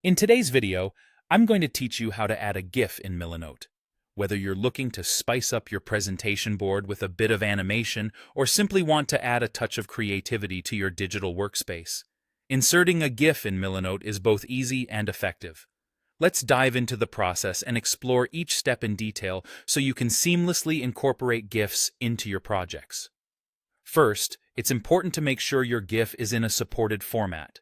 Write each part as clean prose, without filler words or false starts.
In today's video, I'm going to teach you how to add a GIF in Milanote. Whether you're looking to spice up your presentation board with a bit of animation or simply want to add a touch of creativity to your digital workspace, inserting a GIF in Milanote is both easy and effective. Let's dive into the process and explore each step in detail so you can seamlessly incorporate GIFs into your projects. First, it's important to make sure your GIF is in a supported format.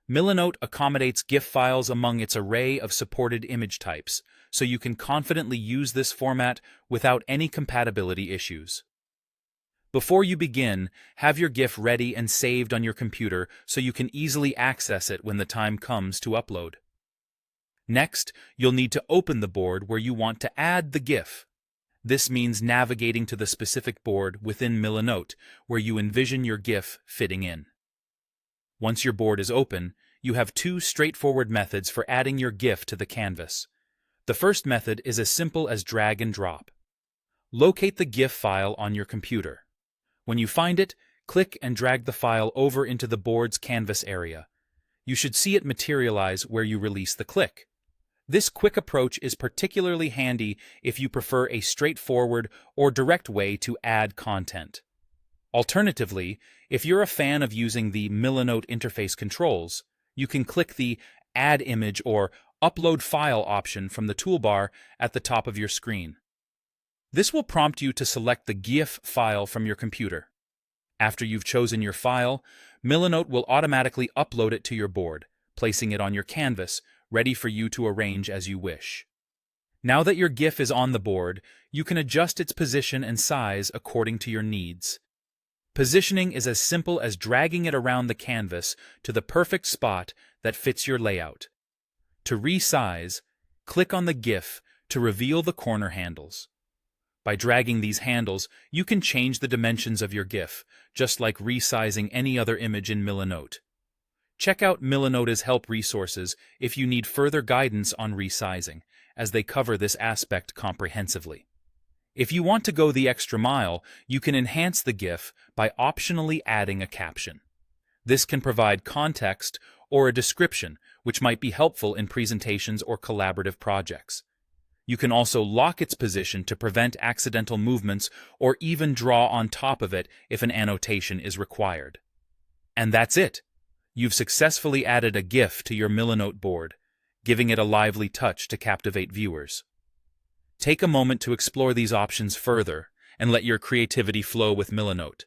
Milanote accommodates GIF files among its array of supported image types, so you can confidently use this format without any compatibility issues. Before you begin, have your GIF ready and saved on your computer so you can easily access it when the time comes to upload. Next, you'll need to open the board where you want to add the GIF. This means navigating to the specific board within Milanote where you envision your GIF fitting in. Once your board is open, you have two straightforward methods for adding your GIF to the canvas. The first method is as simple as drag and drop. Locate the GIF file on your computer. When you find it, click and drag the file over into the board's canvas area. You should see it materialize where you release the click. This quick approach is particularly handy if you prefer a straightforward or direct way to add content. Alternatively, if you're a fan of using the Milanote interface controls, you can click the Add Image or Upload File option from the toolbar at the top of your screen. This will prompt you to select the GIF file from your computer. After you've chosen your file, Milanote will automatically upload it to your board, placing it on your canvas, ready for you to arrange as you wish. Now that your GIF is on the board, you can adjust its position and size according to your needs. Positioning is as simple as dragging it around the canvas to the perfect spot that fits your layout. To resize, click on the GIF to reveal the corner handles. By dragging these handles, you can change the dimensions of your GIF, just like resizing any other image in Milanote. Check out Milanote's help resources if you need further guidance on resizing, as they cover this aspect comprehensively. If you want to go the extra mile, you can enhance the GIF by optionally adding a caption. This can provide context or a description, which might be helpful in presentations or collaborative projects. You can also lock its position to prevent accidental movements or even draw on top of it if an annotation is required. And that's it! You've successfully added a GIF to your Milanote board, giving it a lively touch to captivate viewers. Take a moment to explore these options further and let your creativity flow with Milanote.